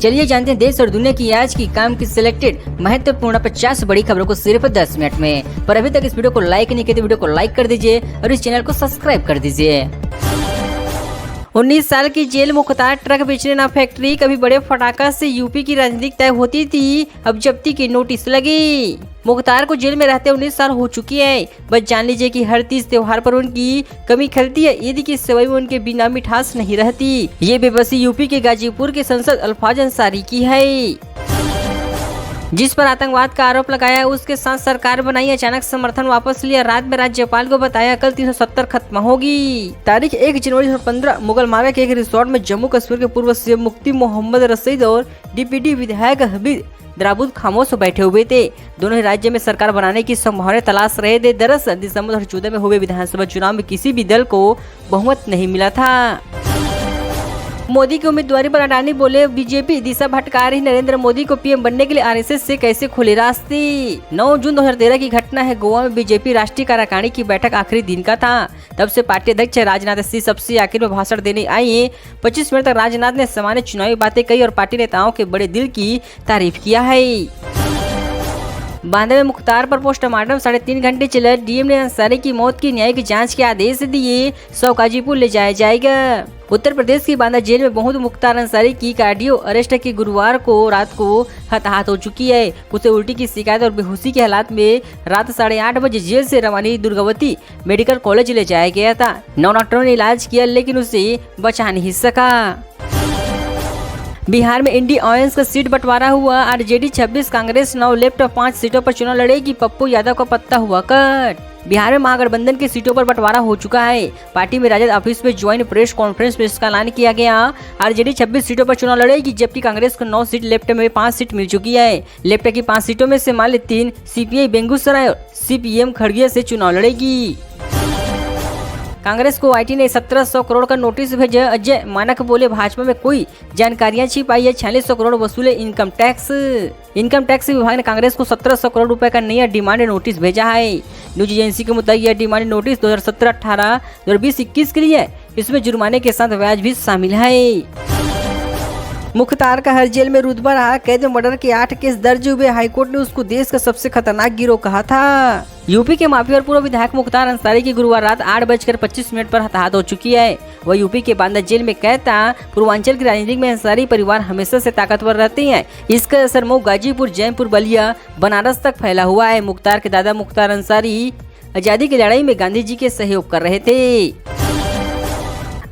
चलिए जानते हैं देश और दुनिया की आज की काम की सिलेक्टेड महत्वपूर्ण 50 बड़ी खबरों को सिर्फ 10 मिनट में। पर अभी तक इस वीडियो को लाइक नहीं किया तो वीडियो को लाइक कर दीजिए और इस चैनल को सब्सक्राइब कर दीजिए। 19 साल की जेल मुख्तार ट्रक बेचने ना फैक्ट्री कभी बड़े फटाका से यूपी की राजनीतिक तय होती थी, अब जब्ती की नोटिस लगी। मुख्तार को जेल में रहते 19 साल हो चुकी है। बस जान लीजिए कि हर तीज त्योहार पर उनकी कमी खलती है, ईद की सेवाई में उनके बिना मिठास नहीं रहती। ये बेबसी यूपी के गाजीपुर के सांसद अल्फाज अंसारी की है, जिस पर आतंकवाद का आरोप लगाया। उसके साथ सरकार बनाई, अचानक समर्थन वापस लिया। रात में राज्यपाल को बताया कल 370 खत्म होगी। तारीख 1 जनवरी 2015 मुगल मार्ग के एक रिसोर्ट में जम्मू कश्मीर के पूर्व सीएम मुफ्ती मोहम्मद रशीद और डिप्टी विधायक हबीब द्राबुद खामोश बैठे हुए थे। दोनों ही राज्य में सरकार बनाने की संभावना तलाश रहे थे। दरअसल दिसंबर 2014 में हुए विधानसभा चुनाव में किसी भी दल को बहुमत नहीं मिला था। मोदी की उम्मीदवारी पर अडानी बोले बीजेपी दिशा भटका रही, नरेंद्र मोदी को पीएम बनने के लिए आरएसएस से कैसे खोले रास्ते। 9 जून 2013 की घटना है। गोवा में बीजेपी राष्ट्रीय कार्यकारिणी की बैठक आखिरी दिन का था। तब से पार्टी अध्यक्ष राजनाथ सिंह सबसे आखिर में भाषण देने आए। 25 मिनट तक राजनाथ ने सामान्य चुनावी बातें कही और पार्टी नेताओं के बड़े दिल की तारीफ किया है। बांदा में मुख्तार पर पोस्टमार्टम 3.5 घंटे चला। डीएम ने अंसारी की मौत की न्यायिक जांच के आदेश दिए। 100 गाजीपुर ले जाया जाएगा। उत्तर प्रदेश की बांदा जेल में बहुत मुख्तार अंसारी की कार्डियो अरेस्ट की गुरुवार को रात को हताहत हो चुकी है। उसे उल्टी की शिकायत और बेहोशी के हालात में रात 8:30 बजे जेल से रवानी दुर्गावती मेडिकल कॉलेज ले जाया गया था। 9 डॉक्टरों ने इलाज किया लेकिन उसे बचा नहीं सका। बिहार में इंडी ऑयंस का सीट बंटवारा हुआ। आरजेडी 26, कांग्रेस 9, लेफ्ट 5 सीटों पर चुनाव लड़ेगी। पप्पू यादव का पत्ता हुआ कट। बिहार में महागठबंधन की सीटों पर बंटवारा हो चुका है। पार्टी में राजद ऑफिस में ज्वाइंट प्रेस कॉन्फ्रेंस में इसका ऐलान किया गया। आरजेडी 26 सीटों पर चुनाव लड़ेगी, जबकि कांग्रेस को 9 सीट, लेफ्ट में 5 सीट मिल चुकी है। लेफ्ट की 5 सीटों में से माले 3 सीपीआई बेगूसराय और सीपीएम खगड़िया से चुनाव लड़ेगी। कांग्रेस को आईटी ने 1700 करोड़ का नोटिस भेजा। अजय मानक बोले भाजपा में कोई जानकारियां छिपाई है। 4600 करोड़ वसूले इनकम टैक्स। इनकम टैक्स विभाग ने कांग्रेस को 1700 करोड़ रुपए का नया डिमांड नोटिस भेजा है। न्यूज एजेंसी के मुताबिक यह डिमांड नोटिस 2017-18, 2020-21 के लिए है। इसमें जुर्माने के साथ ब्याज भी शामिल है। मुख्तार का हर जेल में रुतबा रहा। कैद में मर्डर के 8 केस दर्ज हुए। हाईकोर्ट ने उसको देश का सबसे खतरनाक गिरोह कहा था। यूपी के माफी और पूर्व विधायक मुख्तार अंसारी की गुरुवार रात 8:25 पर हताहत हो चुकी है। वह यूपी के बांदा जेल में कैद था। पूर्वांचल की राजनीति में अंसारी परिवार हमेशा से ताकतवर रहते हैं। इसका असर मऊ, गाजीपुर, जयपुर, बलिया, बनारस तक फैला हुआ है। मुख्तार के दादा मुख्तार अंसारी आजादी की लड़ाई में गांधी जी के सहयोग कर रहे थे।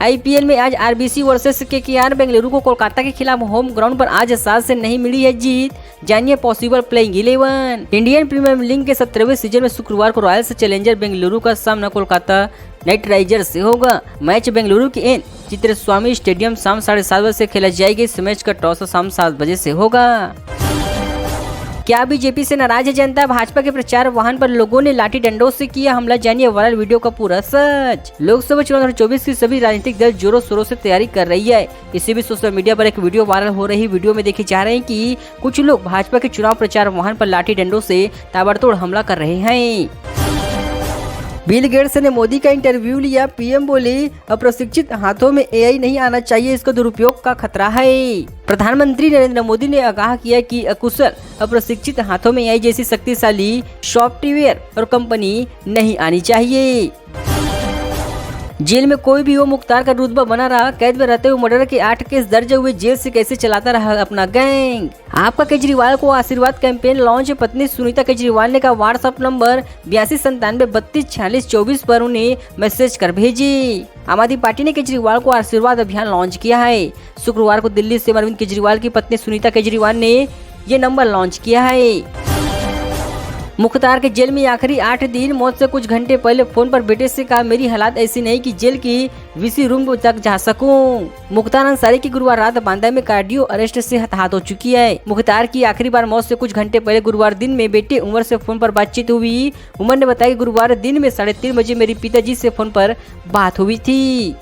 आईपीएल में आज आरबीसी वर्सेस केकेआर बेंगलुरु को कोलकाता के खिलाफ होम ग्राउंड पर आज 7 से नहीं मिली है जीत। जानिए possible playing 11। Indian premier league के 17वें सीजन में शुक्रवार को रॉयल्स चैलेंजर बेंगलुरु का सामना कोलकाता नाइट राइडर्स से होगा। मैच बेंगलुरु के एन चित्रस्वामी स्टेडियम शाम 7:30 बजे से खेला जाएगा। इस मैच का टॉस शाम 7 बजे से होगा। क्या बीजेपी से नाराज है जनता? भाजपा के प्रचार वाहन पर लोगों ने लाठी डंडों से किया हमला। जानिए वायरल वीडियो का पूरा सच। लोकसभा चुनाव 2024 की सभी राजनीतिक दल जोरों शोरों से तैयारी कर रही है। इसी बीच सोशल मीडिया पर एक वीडियो वायरल हो रही। वीडियो में देखे जा रहे हैं कि कुछ लोग भाजपा के चुनाव प्रचार वाहन पर लाठी डंडों से ताबड़तोड़ हमला कर रहे हैं। बिल गेट्स ने मोदी का इंटरव्यू लिया। पीएम बोले अप्रशिक्षित हाथों में एआई नहीं आना चाहिए, इसका दुरुपयोग का खतरा है। प्रधानमंत्री नरेंद्र मोदी ने आगाह किया कि अकुशल अप्रशिक्षित हाथों में एआई जैसी शक्तिशाली सॉफ्टवेयर और कंपनी नहीं आनी चाहिए। जेल में कोई भी हो, मुख्तार का रुतबा बना रहा। कैद में रहते हुए मर्डर के 8 केस दर्ज हुए। जेल से कैसे चलाता रहा अपना गैंग। आपका केजरीवाल को आशीर्वाद कैंपेन लॉन्च। पत्नी सुनीता केजरीवाल ने का व्हाट्सएप नंबर 8297324624 पर उन्हें मैसेज कर भेजी। आम आदमी पार्टी ने केजरीवाल को आशीर्वाद अभियान लॉन्च किया है। शुक्रवार को दिल्ली से अरविंद केजरीवाल की पत्नी सुनीता केजरीवाल ने ये नंबर लॉन्च किया है। मुख्तार के जेल में आखिरी 8 दिन। मौत से कुछ घंटे पहले फोन पर बेटे से कहा मेरी हालात ऐसी नहीं कि जेल की वीसी रूम तक जा सकूं। मुख्तार अंसारी की गुरुवार रात बांदा में कार्डियो अरेस्ट से हताहत हो चुकी है। मुख्तार की आखिरी बार मौत से कुछ घंटे पहले गुरुवार दिन में बेटे उमर से फोन पर बातचीत हुई। उमर ने बताया कि गुरुवार दिन में 3:30 बजे मेरे पिताजी से फोन पर बात हुई थी।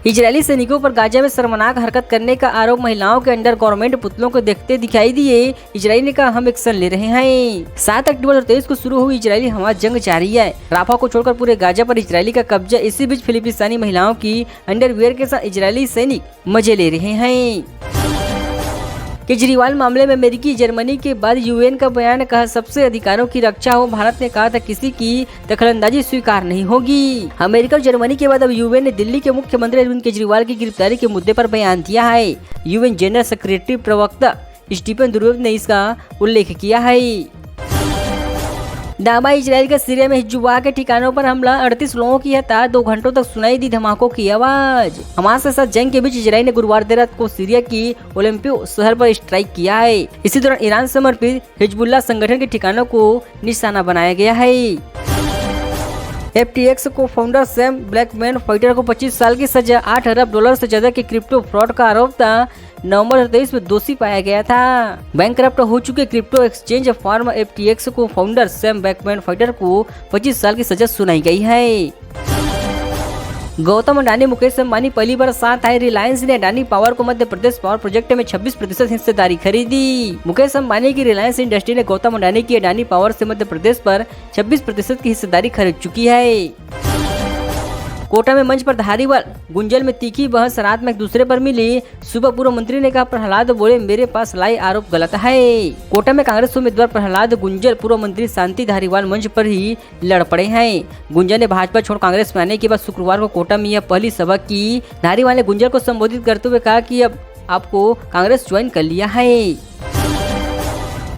इजरायली सैनिकों पर गाजा में शर्मनाक हरकत करने का आरोप। महिलाओं के अंडर गारमेंट पुतलों को देखते दिखाई दिए। इजरायल ने कहा हम एक्शन ले रहे हैं। 7 अक्टूबर 2023 को शुरू हुई इजरायली हवा जंग जारी है। राफा को छोड़कर पूरे गाजा पर इजरायली का कब्जा। इसी बीच फिलिस्तीनी महिलाओं की अंडरवियर के साथ इजरायली सैनिक मजे ले रहे हैं। केजरीवाल मामले में अमेरिकी जर्मनी के बाद यूएन का बयान, कहा सबसे अधिकारों की रक्षा हो। भारत ने कहा था किसी की दखलंदाजी स्वीकार नहीं होगी। अमेरिका और जर्मनी के बाद अब यूएन ने दिल्ली के मुख्यमंत्री अरविंद केजरीवाल की गिरफ्तारी के मुद्दे पर बयान दिया है। यूएन जनरल सेक्रेटरी प्रवक्ता स्टीफन दुर्रेफ ने इसका उल्लेख किया है। दावा इजराइल का सीरिया में हिजबुल्लाह के ठिकानों पर हमला, 38 लोगों की हत्या, 2 घंटों तक सुनाई दी धमाकों की आवाज। हमास के साथ जंग के बीच इजराइल ने गुरुवार देर रात को सीरिया की ओलंपियो शहर पर स्ट्राइक किया है। इसी दौरान ईरान समर्पित हिजबुल्लाह संगठन के ठिकानों को निशाना बनाया गया है। FTX को फाउंडर सैम बैंकमैन-फ्राइड को 25 साल की सजा, $8 अरब से ज्यादा के क्रिप्टो फ्रॉड का आरोप था। नवंबर 2023 में दोषी पाया गया था। बैंकरप्ट हो चुके क्रिप्टो एक्सचेंज फर्म FTX को फाउंडर सैम बैंकमैन-फ्राइड को 25 साल की सजा सुनाई गई है। गौतम अडानी मुकेश अंबानी पहली बार साथ आए। रिलायंस ने अडानी पावर को मध्य प्रदेश पावर प्रोजेक्ट में 26% हिस्सेदारी खरीदी। मुकेश अंबानी की रिलायंस इंडस्ट्री ने गौतम अडानी की अडानी पावर से मध्य प्रदेश पर 26% की हिस्सेदारी खरीद चुकी है। कोटा में मंच पर धारीवाल गुंजल में तीखी बहस, रात में एक दूसरे पर मिली। सुबह पूर्व मंत्री ने कहा प्रहलाद बोले मेरे पास लाई आरोप गलत है। कोटा में कांग्रेस उम्मीदवार प्रहलाद गुंजल पूर्व मंत्री शांति धारीवाल मंच पर ही लड़ पड़े हैं। गुंजल ने भाजपा छोड़ कांग्रेस में आने के बाद शुक्रवार को कोटा में यह पहली सभा की। धारीवाल ने गुंजल को संबोधित करते हुए कहा कि अब आपको कांग्रेस ज्वाइन कर लिया है।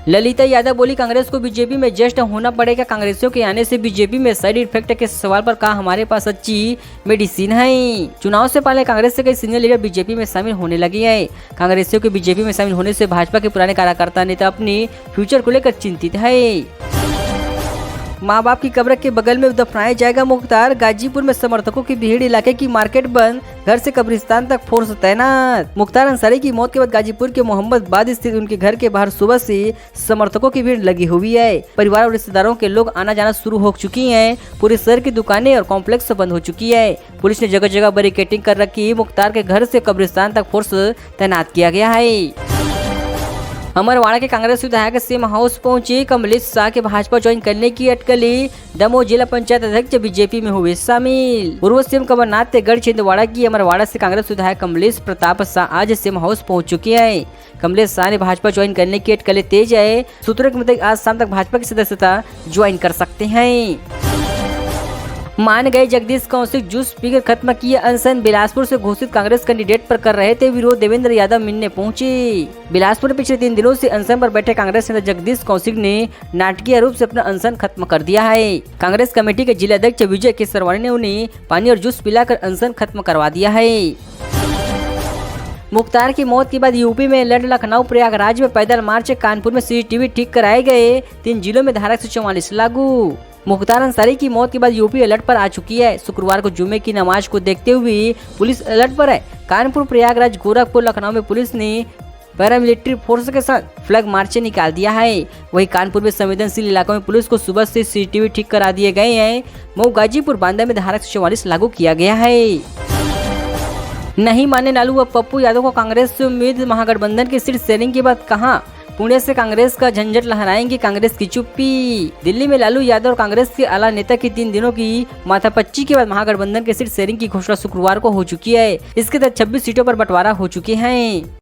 ललिता यादव बोली कांग्रेस को बीजेपी में एडजस्ट होना पड़ेगा। कांग्रेसियों के आने से बीजेपी में साइड इफेक्ट के सवाल पर कहा हमारे पास अच्छी मेडिसिन है। चुनाव से पहले कांग्रेस से कई सीनियर लीडर बीजेपी में शामिल होने लगे हैं। कांग्रेसियों के बीजेपी में शामिल होने से भाजपा के पुराने कार्यकर्ता नेता अपने फ्यूचर को लेकर चिंतित है। माँ बाप की कब्र के बगल में दफनाया जाएगा मुख्तार। गाजीपुर में समर्थकों की भीड़, इलाके की मार्केट बंद, घर से कब्रिस्तान तक फोर्स तैनात। मुख्तार अंसारी की मौत के बाद गाजीपुर के मोहम्मदाबाद स्थित उनके घर के बाहर सुबह से समर्थकों की भीड़ लगी हुई है। परिवार और रिश्तेदारों के लोग आना जाना शुरू हो चुकी हैं। पूरे शहर की दुकानें और कॉम्प्लेक्स बंद हो चुकी है। पुलिस ने जगह जगह बैरिकेडिंग कर रखी। मुख्तार के घर से कब्रिस्तान तक फोर्स तैनात किया गया है। अमरवाड़ा के कांग्रेस विधायक सिम हाउस पहुंचे। कमलेश शाह के भाजपा ज्वाइन करने की अटकली। दमोह जिला पंचायत अध्यक्ष बीजेपी में हुए शामिल। पूर्व सीएम कमलनाथ गढ़ छिंदवाड़ा की अमरवाड़ा से कांग्रेस विधायक कमलेश प्रताप शाह आज सिम हाउस पहुंच चुके हैं। कमलेश शाह ने भाजपा ज्वाइन करने की अटकलें तेज है। सूत्रों के मुताबिक आज शाम तक भाजपा की सदस्यता ज्वाइन कर सकते हैं। मान गए जगदीश कौशिक, जूस पीकर खत्म किया अनशन। बिलासपुर से घोषित कांग्रेस कैंडिडेट पर कर रहे थे विरोध, देवेंद्र यादव मिलने पहुंचे। बिलासपुर में पिछले 3 दिनों से अनशन पर बैठे कांग्रेस नेता जगदीश कौशिक ने नाटकीय रूप से अपना अनशन खत्म कर दिया है। कांग्रेस कमेटी के जिला अध्यक्ष विजय केसरवानी ने उन्हें पानी और जूस पिलाकर अनशन खत्म करवा दिया है। मुख्तार की मौत के बाद यूपी में अलर्ट, लखनऊ प्रयागराज में पैदल मार्च, कानपुर में CCTV ठीक कराए गए। 3 जिलों में धारा 144 लागू। मुख्तार अंसारी की मौत के बाद यूपी अलर्ट पर आ चुकी है। शुक्रवार को जुम्मे की नमाज को देखते हुए पुलिस अलर्ट पर है। कानपुर, प्रयागराज, गोरखपुर, लखनऊ में पुलिस ने पैरामिलिट्री फोर्स के साथ फ्लैग मार्च निकाल दिया है। वहीं कानपुर में संवेदनशील इलाकों में पुलिस को सुबह से CCTV ठीक करा दिए गए हैं। मऊ, गाजीपुर, बांदा में धारा 144 लागू किया गया है। नहीं माने लालू व पप्पू यादव को कांग्रेस से उम्मीद। महागठबंधन की सीट शेयरिंग के बाद कहा पुणे से कांग्रेस का झंझट लहराएंगे कांग्रेस की चुप्पी। दिल्ली में लालू यादव और कांग्रेस के आला नेता की 3 दिनों की माथापच्ची के बाद महागठबंधन की सीट शेयरिंग की घोषणा शुक्रवार को हो चुकी है। इसके तहत 26 सीटों पर बंटवारा हो चुके हैं।